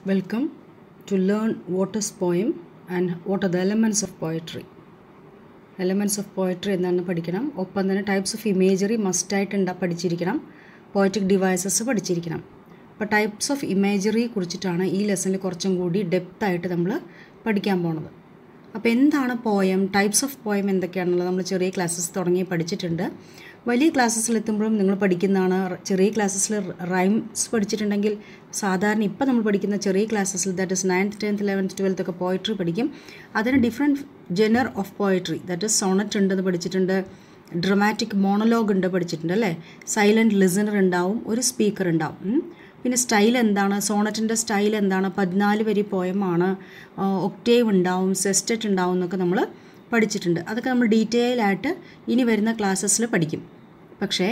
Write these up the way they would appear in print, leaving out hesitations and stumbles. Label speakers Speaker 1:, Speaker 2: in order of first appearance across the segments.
Speaker 1: Welcome to learn what is poem and what are the elements of poetry. Elements of poetry എന്താണ് പഠിക്കണം. ഒപ്പം തന്നെ types of imagery മസ്റ്റായിട്ട് പഠിച്ചിരിക്കണം. Poetic devices പഠിച്ചിരിക്കണം. അപ്പോൾ ടൈപ്സ് ഓഫ് ഇമേജറി കുറിച്ചിട്ടാണ് ഈ ലെസണിൽ കുറച്ചും കൂടി ഡെപ്തായിട്ട് നമ്മൾ പഠിക്കാൻ പോണത്. അപ്പോൾ എന്താണ് പോയം, ടൈപ്സ് ഓഫ് പോയം എന്തൊക്കെയാണെന്നുള്ളത് നമ്മൾ ചെറിയ ക്ലാസ്സസ് തുടങ്ങി പഠിച്ചിട്ടുണ്ട്. വലിയ ക്ലാസ്സസിലെത്തുമ്പോഴും നിങ്ങൾ പഠിക്കുന്നതാണ്. ചെറിയ ക്ലാസ്സസിൽ റൈംസ് പഠിച്ചിട്ടുണ്ടെങ്കിൽ സാധാരണ ഇപ്പോൾ നമ്മൾ പഠിക്കുന്ന ചെറിയ ക്ലാസ്സസിൽ that is 9th 10th 11th 12th ഒക്കെ പോയിട്രി പഠിക്കും. അതിന് different genre of poetry, that is sonnet ഉണ്ടെന്ന് പഠിച്ചിട്ടുണ്ട്, ഡ്രമാറ്റിക് മോണോലോഗ് ഉണ്ട് പഠിച്ചിട്ടുണ്ട് അല്ലേ, സൈലൻറ്റ് ലിസണർ ഉണ്ടാവും, ഒരു സ്പീക്കർ ഉണ്ടാവും. പിന്നെ സ്റ്റൈൽ എന്താണ്, സോണറ്റിൻ്റെ സ്റ്റൈൽ എന്താണ്, 14 വരി പോയമാണ്, ഒക്ടേവ് ഉണ്ടാവും, സെസ്റ്ററ്റ് ഉണ്ടാവും എന്നൊക്കെ നമ്മൾ പഠിച്ചിട്ടുണ്ട്. അതൊക്കെ നമ്മൾ ഡീറ്റെയിൽ ആയിട്ട് ഇനി വരുന്ന ക്ലാസ്സസിൽ പഠിക്കും. പക്ഷേ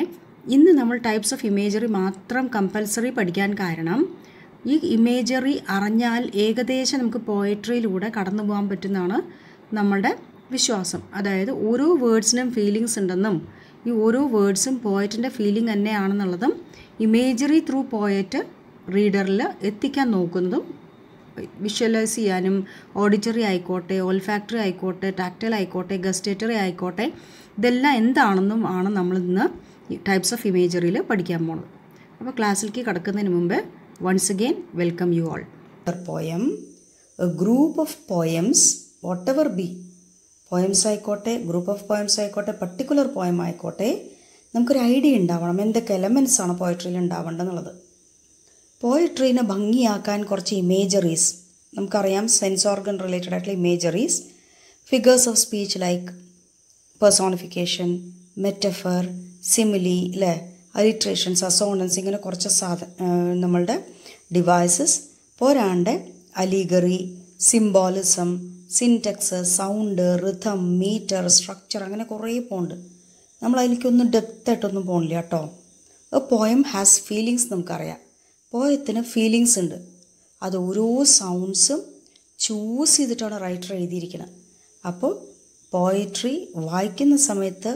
Speaker 1: ഇന്ന് നമ്മൾ ടൈപ്സ് ഓഫ് ഇമേജറി മാത്രം കമ്പൽസറി പഠിക്കാൻ കാരണം ഈ ഇമേജറി അറിഞ്ഞാൽ ഏകദേശം നമുക്ക് പോയട്രിയിലൂടെ കടന്നു പോകാൻ പറ്റുന്നതാണ് നമ്മളുടെ വിശ്വാസം. അതായത് ഓരോ വേർഡ്സിനും ഫീലിങ്സ് ഉണ്ടെന്നും ഈ ഓരോ വേർഡ്സും പോയറ്റിൻ്റെ ഫീലിംഗ് തന്നെയാണെന്നുള്ളതും ഇമേജറി ത്രൂ പോയറ്റ് റീഡറിൽ എത്തിക്കാൻ നോക്കുന്നതും വിഷ്വലൈസ് ചെയ്യാനും ഓഡിറ്ററി ആയിക്കോട്ടെ, ഓൾഫാക്ടറി ആയിക്കോട്ടെ, ടാക്ടൈൽ ആയിക്കോട്ടെ, ഗസ്റ്റേറ്ററി ആയിക്കോട്ടെ, ഇതെല്ലാം എന്താണെന്നും ആണ് നമ്മളിന്ന് ടൈപ്സ് ഓഫ് ഇമേജറിയിൽ പഠിക്കാൻ പോകുന്നത്. അപ്പോൾ ക്ലാസ്സിലേക്ക് കടക്കുന്നതിന് മുമ്പ് once again welcome you all.
Speaker 2: Poem, a group of poems, whatever be, poems ആയിക്കോട്ടെ, ഗ്രൂപ്പ് ഓഫ് പോയംസ് ആയിക്കോട്ടെ, പർട്ടിക്കുലർ പോയം ആയിക്കോട്ടെ, നമുക്കൊരു ഐഡിയ ഉണ്ടാവണം എന്തൊക്കെ എലമെൻറ്റ്സ് ആണ് പോയട്രിയിൽ ഉണ്ടാവേണ്ടതെന്നുള്ളത്. പോയട്രീനെ ഭംഗിയാക്കാൻ കുറച്ച് ഇമേജറീസ് നമുക്കറിയാം. സെൻസ് ഓർഗൻ റിലേറ്റഡ് ആയിട്ടുള്ള imageries, figures of speech like personification, metaphor, simile അല്ലേ, അലിട്രേഷൻസ്, അസോണൻസ്, ഇങ്ങനെ കുറച്ച് നമ്മളുടെ ഡിവൈസസ്. പോരാണ്ട് allegory, symbolism, syntax, sound, rhythm, metre, structure, അങ്ങനെ കുറേ പോകുന്നുണ്ട്. നമ്മളതിലേക്കൊന്നും ഡെപ്തായിട്ടൊന്നും പോകണില്ല കേട്ടോ. എ പോയം ഹാസ് ഫീലിങ്സ് നമുക്കറിയാം. പോയത്തിന് ഫീലിങ്സ് ഉണ്ട്. അത് ഓരോ സൗണ്ട്സും ചൂസ് ചെയ്തിട്ടാണ് റൈറ്റർ എഴുതിയിരിക്കുന്നത്. അപ്പോൾ പോയട്രി വായിക്കുന്ന സമയത്ത്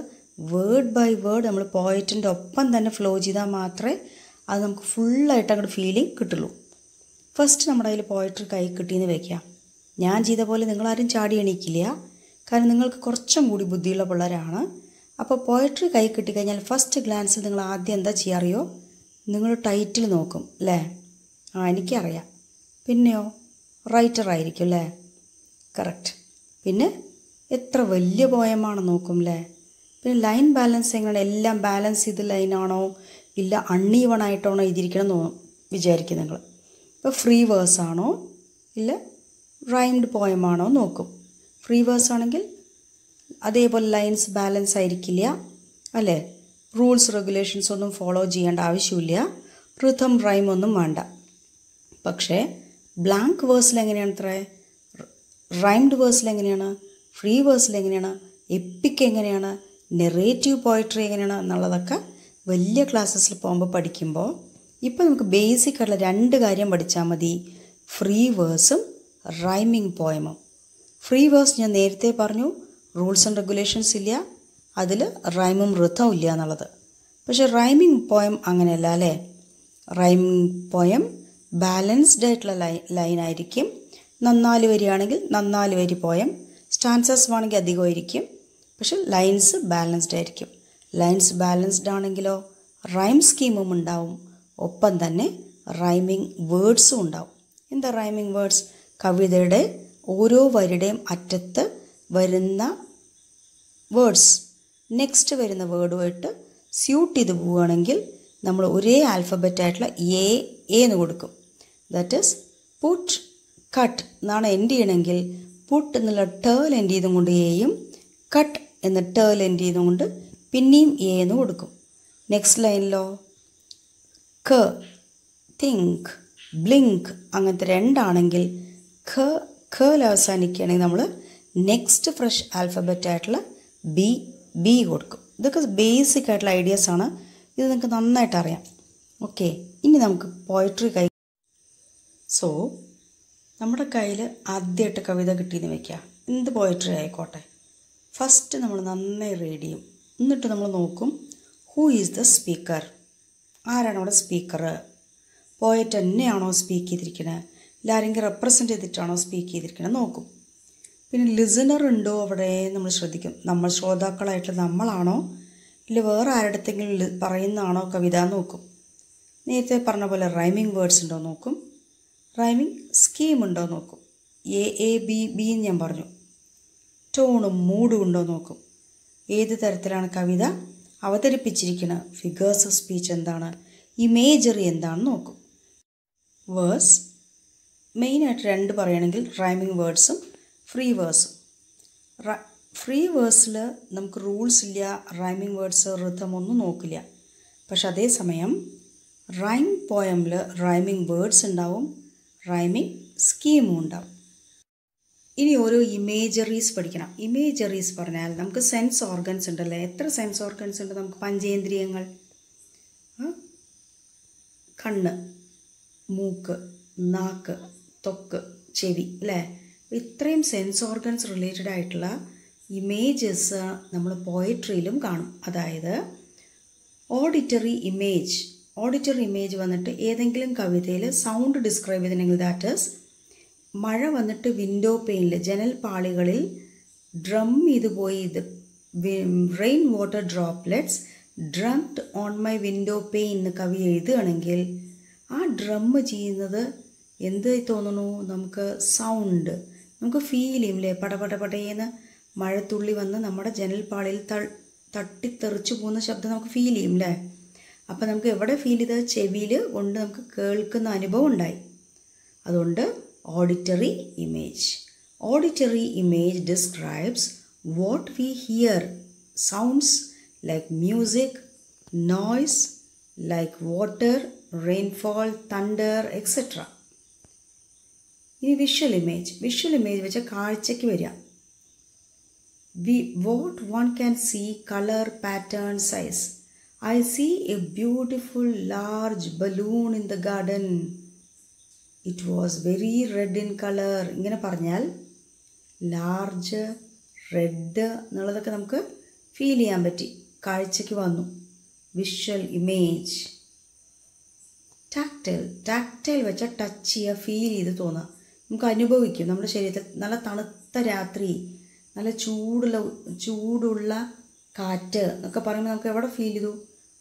Speaker 2: വേർഡ് ബൈ വേർഡ് നമ്മൾ പോയറ്റിൻ്റെ ഒപ്പം തന്നെ ഫ്ലോ ചെയ്താൽ മാത്രമേ അത് നമുക്ക് ഫുള്ളായിട്ട് അങ്ങോട്ട് ഫീലിംഗ് കിട്ടുള്ളൂ. ഫസ്റ്റ് നമ്മുടെ അതിൽ പോയട്രി കൈ കിട്ടിയെന്ന് വയ്ക്കാം. ഞാൻ ചെയ്ത പോലെ നിങ്ങളാരും ചാടി എണീക്കില്ല, കാരണം നിങ്ങൾക്ക് കുറച്ചും കൂടി ബുദ്ധിയുള്ള പിള്ളേരാണ്. അപ്പോൾ പോയട്രി കൈ കിട്ടിക്കഴിഞ്ഞാൽ ഫസ്റ്റ് ഗ്ലാൻസിൽ നിങ്ങൾ ആദ്യം എന്താ ചെയ്യാറിയോ, നിങ്ങൾ ടൈറ്റിൽ നോക്കും അല്ലേ. എനിക്കറിയാം. പിന്നെയോ റൈറ്റർ ആയിരിക്കും അല്ലേ, കറക്റ്റ്. പിന്നെ എത്ര വലിയ പോയമാണ് നോക്കും അല്ലേ. പിന്നെ ലൈൻ ബാലൻസ് എങ്ങനെയാണ്, എല്ലാം ബാലൻസ് ചെയ്ത് ലൈനാണോ ഇല്ല അൺഈവൺ ആയിട്ടാണോ എഴുതിയിരിക്കണം എന്ന് വിചാരിക്കും നിങ്ങൾ. ഇപ്പോൾ ഫ്രീ വേഴ്സ് ആണോ ഇല്ല റൈംഡ് പോയമാണോ നോക്കും. ഫ്രീ വേഴ്സ് ആണെങ്കിൽ അതേപോലെ ലൈൻസ് ബാലൻസ് ആയിരിക്കില്ല അല്ലേ, റൂൾസ് റെഗുലേഷൻസ് ഒന്നും ഫോളോ ചെയ്യേണ്ട ആവശ്യമില്ല, റിഥം റൈം ഒന്നും വേണ്ട. പക്ഷേ ബ്ലാങ്ക് വേഴ്സിൽ എങ്ങനെയാണ്, അത്ര റൈംഡ് വേഴ്സിൽ എങ്ങനെയാണ്, ഫ്രീ വേഴ്സിൽ എങ്ങനെയാണ്, എപ്പിക് എങ്ങനെയാണ്, നെറേറ്റീവ് പോയട്രി എങ്ങനെയാണ് എന്നുള്ളതൊക്കെ വലിയ ക്ലാസ്സസിൽ പോകുമ്പോൾ പഠിക്കുമ്പോൾ ഇപ്പോൾ നമുക്ക് ബേസിക് ആയിട്ടുള്ള 2 കാര്യം പഠിച്ചാൽ മതി, ഫ്രീ വേഴ്സും റൈമിങ് പോയമും. ഫ്രീ വേഴ്സ് ഞാൻ നേരത്തെ പറഞ്ഞു, റൂൾസ് ആൻഡ് റെഗുലേഷൻസ് ഇല്ല, അതിൽ റൈമും റിഥവും ഇല്ല എന്നുള്ളത്. പക്ഷേ റൈമിങ് പോയം അങ്ങനെയല്ല അല്ലേ. റൈമിങ് പോയം ബാലൻസ്ഡ് ആയിട്ടുള്ള ലൈനായിരിക്കും. 4 വരിയാണെങ്കിൽ 4 വരി പോയം, സ്റ്റാൻസസ് ആണെങ്കിൽ അധികമായിരിക്കും. പക്ഷെ ലൈൻസ് ബാലൻസ്ഡ് ആയിരിക്കും. ലൈൻസ് ബാലൻസ്ഡ് ആണെങ്കിലോ റൈം സ്കീമും ഉണ്ടാവും, ഒപ്പം തന്നെ റൈമിങ് വേർഡ്സും ഉണ്ടാവും. എന്താ റൈമിങ് വേർഡ്സ്? കവിതയുടെ ഓരോ വരിയുടെയും അറ്റത്ത് വരുന്ന വേർഡ്സ് നെക്സ്റ്റ് വരുന്ന വേർഡുമായിട്ട് സ്യൂട്ട് ചെയ്ത് പോവുകയാണെങ്കിൽ നമ്മൾ ഒരേ ആൽഫബറ്റ് ആയിട്ടുള്ള എ എന്ന് കൊടുക്കും. ദാറ്റ് ഈസ് പുട്ട്, കട്ട് എന്നാണ് എൻഡ് ചെയ്യണമെങ്കിൽ പുട്ട് എന്നുള്ള ടേൽ എൻഡ് ചെയ്തും കൊണ്ട് എയും, കട്ട് എന്ന ടേൽ എൻഡ് ചെയ്തും കൊണ്ട് പിന്നെയും എ എന്ന് കൊടുക്കും. നെക്സ്റ്റ് ലൈനിലോ ക, തിങ്ക്, ബ്ലിങ്ക് അങ്ങനത്തെ 2 ആണെങ്കിൽ ഖൽ അവസാനിക്കുകയാണെങ്കിൽ നമ്മൾ നെക്സ്റ്റ് ഫ്രഷ് ആൽഫബറ്റ് ആയിട്ടുള്ള ബി കൊടുക്കും. ഇതൊക്കെ ബേസിക് ആയിട്ടുള്ള ഐഡിയാസാണ്. ഇത് നിങ്ങൾക്ക് നന്നായിട്ട് അറിയാം. ഓക്കെ, ഇനി നമുക്ക് പോയട്രി സോ നമ്മുടെ കയ്യിൽ ആദ്യമായിട്ട് കവിത കിട്ടിയെന്ന് വയ്ക്കുക, എന്ത് പോയട്രി ആയിക്കോട്ടെ. ഫസ്റ്റ് നമ്മൾ നന്നായി റീഡ് ചെയ്യും. എന്നിട്ട് നമ്മൾ നോക്കും ഹൂ ഈസ് ദ സ്പീക്കർ, ആരാണ് അവിടെ സ്പീക്കർ. പോയറ്റ് തന്നെയാണോ സ്പീക്ക് ചെയ്തിരിക്കുന്നത്, ആരെങ്കിലും റെപ്രസെൻ്റ് ചെയ്തിട്ടാണോ സ്പീക്ക് ചെയ്തിരിക്കുന്നത് നോക്കും. പിന്നെ ലിസണർ ഉണ്ടോ അവിടെ നമ്മൾ ശ്രദ്ധിക്കും. നമ്മൾ ശ്രോതാക്കളായിട്ട് നമ്മളാണോ ഇല്ല വേറെ ആരുടെത്തെങ്കിലും പറയുന്നതാണോ കവിത നോക്കും. നേരത്തെ പറഞ്ഞ പോലെ റൈമിംഗ് വേർഡ്സ് ഉണ്ടോ നോക്കും. റൈമിംഗ് സ്കീം ഉണ്ടോ നോക്കും. എ ബി ബി എന്ന് ഞാൻ പറഞ്ഞു. ടോണും മൂഡും ഉണ്ടോ നോക്കും. ഏത് തരത്തിലാണ് കവിത അവതരിപ്പിച്ചിരിക്കുന്നത്, ഫിഗേഴ്സ് ഓഫ് സ്പീച്ച് എന്താണ്, ഇമേജറി എന്താണെന്ന് നോക്കും. വേഴ്സ് മെയിനായിട്ട് 2 പറയുകയാണെങ്കിൽ റൈമിംഗ് വേർഡ്സും ഫ്രീ വേഴ്സും. ഫ്രീ വേഴ്സിൽ നമുക്ക് റൂൾസ് ഇല്ല, റൈമിംഗ് വേർഡ്സ് റിതം ഒന്നും നോക്കില്ല. പക്ഷെ അതേസമയം റൈം പോയമിൽ റൈമിംഗ് വേർഡ്സ് ഉണ്ടാവും, റൈമിംഗ് സ്കീമും ഉണ്ടാവും. ഇനി ഓരോ ഇമേജറീസ് പഠിക്കണം. ഇമേജറീസ് പറഞ്ഞാൽ നമുക്ക് സെൻസ് ഓർഗൻസ് ഉണ്ടല്ലേ. എത്ര സെൻസ് ഓർഗൻസ് ഉണ്ട് നമുക്ക്? പഞ്ചേന്ദ്രിയങ്ങൾ, കണ്ണ്, മൂക്ക്, നാക്ക്, ത്വക്ക്, ചെവി അല്ലേ. ഇത്രയും സെൻസ് ഓർഗൻസ് റിലേറ്റഡ് ആയിട്ടുള്ള ഇമേജസ് നമ്മൾ പോയട്രിയിലും കാണും. അതായത് ഓഡിറ്ററി ഇമേജ് വന്നിട്ട് ഏതെങ്കിലും കവിതയിൽ സൗണ്ട് ഡിസ്ക്രൈബ് ചെയ്തിട്ടുണ്ടെങ്കിൽ ദാറ്റ് ഈസ് മഴ വന്നിട്ട് വിൻഡോ പെയിനിൽ ജനൽ പാളികളിൽ ഡ്രം ചെയ്ത് പോയി rain water droplets drummed on my window pain എന്ന് കവി എഴുതുകയാണെങ്കിൽ ആ ഡ്രം ചെയ്യുന്നത് എന്ത് തോന്നുന്നു? നമുക്ക് സൗണ്ട് നമുക്ക് ഫീൽ ചെയ്യില്ലേ? പടപടപടേന്ന് മഴത്തുള്ളി വന്ന് നമ്മുടെ ജനൽപ്പാളിയിൽ തട്ടിത്തെറിച്ച് പോകുന്ന ശബ്ദം നമുക്ക് ഫീൽ ചെയ്യും അല്ലേ. അപ്പോൾ നമുക്ക് എവിടെ ഫീൽ ചെയ്ത? ചെവിയിൽ കൊണ്ട് നമുക്ക് കേൾക്കുന്ന അനുഭവം ഉണ്ടായി. അതുകൊണ്ട് auditory image describes what we hear, sounds like music, noise like water, rainfall, thunder, etc. ഇനി വിഷ്വൽ ഇമേജ് വെച്ചാൽ കാഴ്ചയ്ക്ക് വരിക. what one can see, color, pattern, size. I see a beautiful large balloon in the garden. It was very red in color. ഇങ്ങനെ പറഞ്ഞാൽ large, red എന്നുള്ളതൊക്കെ നമുക്ക് feel ചെയ്യാൻ പറ്റി, കാഴ്ചയ്ക്ക് വന്നു. Visual image. ടാക്ടൈൽ വെച്ചാൽ ടച്ച് ചെയ്യുക, ഫീൽ ചെയ്ത് തോന്നുക, നമുക്ക് അനുഭവിക്കും. നമ്മുടെ ശരീരത്തിൽ നല്ല തണുത്ത രാത്രി, നല്ല ചൂടുള്ള കാറ്റ് എന്നൊക്കെ പറയുമ്പോൾ നമുക്ക് എവിടെ ഫീൽ ചെയ്തു?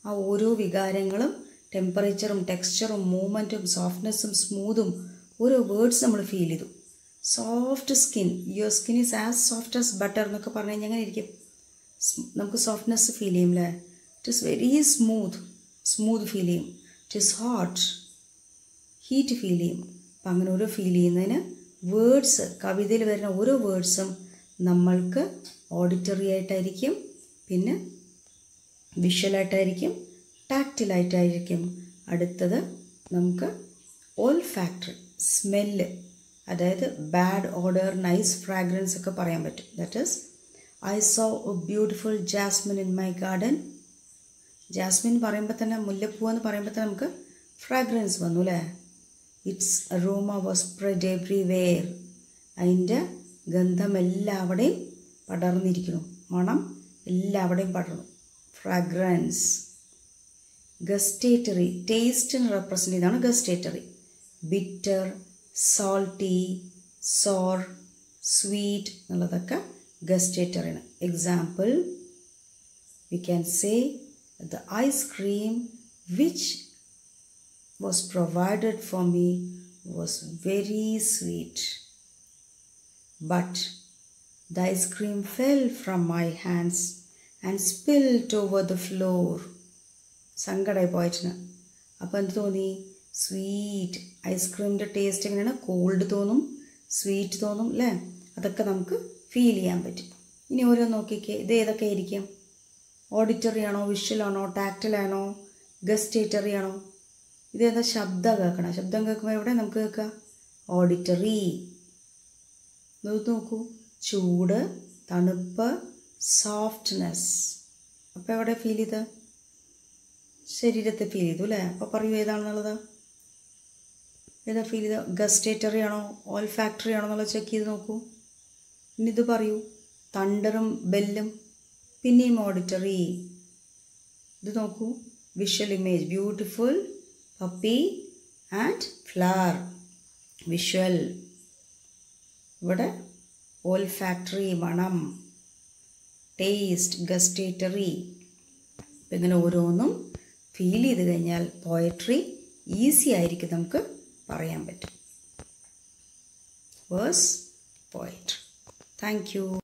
Speaker 2: ആ ഓരോ വികാരങ്ങളും, ടെമ്പറേച്ചറും, ടെക്സ്ചറും, മൂവ്മെൻറ്റും, സോഫ്റ്റ്നെസ്സും, സ്മൂതും, ഓരോ വേർഡ്സ് നമ്മൾ ഫീൽ ചെയ്തു. Soft skin, your skin is as soft as butter എന്നൊക്കെ പറഞ്ഞു കഴിഞ്ഞാൽ അങ്ങനെ ഇരിക്കും. നമുക്ക് സോഫ്റ്റ്നെസ് ഫീൽ ചെയ്യും അല്ലേ. It is very smooth feel ചെയ്യും. ഇറ്റ് ഈസ് ഹീറ്റ് ഫീൽ ചെയ്യും. അപ്പം അങ്ങനെ ഓരോ ഫീൽ ചെയ്യുന്നതിന് വേർഡ്സ്, കവിതയിൽ വരുന്ന ഓരോ വേർഡ്സും നമ്മൾക്ക് ഓഡിറ്ററി ആയിട്ടായിരിക്കും, പിന്നെ വിഷ്വലായിട്ടായിരിക്കും, ടാക്റ്റിലായിട്ടായിരിക്കും. അടുത്തത് നമുക്ക് ഓൾഫാക്ടറി, സ്മെല്ല്, അതായത് ബാഡ് ഓഡർ, നൈസ് ഫ്രാഗ്രൻസ് ഒക്കെ പറയാൻ പറ്റും. That is I saw a beautiful jasmine in my garden. Jasmine പറയുമ്പോൾ തന്നെ, മുല്ലപ്പൂ എന്ന് പറയുമ്പോൾ തന്നെ നമുക്ക് ഫ്രാഗ്രൻസ് വന്നു അല്ലേ. It's aroma was spread everywhere. അതിൻ്റെ ഗന്ധം എല്ലാവിടെയും പടർന്നിരിക്കുന്നു, മണം എല്ലാവിടെയും പടർന്നു. ഫ്രാഗ്രൻസ്. ഗസ്റ്റേറ്ററി, ടേസ്റ്റിന് റെപ്രസെൻ്റ് ചെയ്താണ് gustatory. Bitter, salty, sour, sweet എന്നുള്ളതൊക്കെ ഗസ്റ്റേറ്ററിയാണ്. Example, we can say the ice cream which was provided for me was very sweet, but the ice cream fell from my hands and spilled over the floor. സങ്കടമായി പോയിട്ടിന്. അപ്പോൾ എന്ത് തോന്നി? Sweet. ഐസ്ക്രീമിൻ്റെ taste എങ്ങനെയാണ്? Called തോന്നും, sweet തോന്നും അല്ലേ. അതൊക്കെ നമുക്ക് ഫീൽ ചെയ്യാൻ പറ്റും. ഇനി ഓരോ നോക്കിക്കേ, ഇത് ഏതൊക്കെ ആയിരിക്കും? ഓഡിറ്ററി ആണോ, വിഷ്വലാണോ, ടാക്റ്റിലാണോ, ഗസ്റ്റേറ്ററി ആണോ? ഇതേതാ? ശബ്ദം കേൾക്കണം. ശബ്ദം കേൾക്കുമ്പോൾ എവിടെ നമുക്ക് കേൾക്കുക? ഓഡിറ്ററി. നോക്കൂ, ചൂട്, തണുപ്പ്, സോഫ്റ്റ്നെസ്. അപ്പോൾ എവിടെ ഫീൽ ചെയ്ത്? ശരീരത്തെ ഫീൽ ചെയ്തു അല്ലേ. അപ്പോൾ പറയൂ ഏതാണെന്നുള്ളത്. ഏതാ ഫീൽ ചെയ്ത? ഗസ്റ്റേറ്ററി ആണോ, ഓൾഫാക്ടറി ആണോ എന്നുള്ളത് ചെക്ക് ചെയ്ത് നോക്കൂ. ഇനി ഇത് പറയൂ, തണ്ടറും ബെല്ലും. പിന്നെയും ഓഡിറ്ററി. ഇത് നോക്കൂ, visual image, beautiful puppy and flower. Visual, ഇവിടെ ഓൾഫാക്ടറി മണം, ടേസ്റ്റ് ഗസ്റ്റേറ്ററി. ഇങ്ങനെ ഓരോന്നും ഫീൽ ചെയ്ത് കഴിഞ്ഞാൽ പോയട്രി ഈസി ആയിരിക്കും നമുക്ക് പറയാൻ പറ്റും. Verse poetry. Thank U.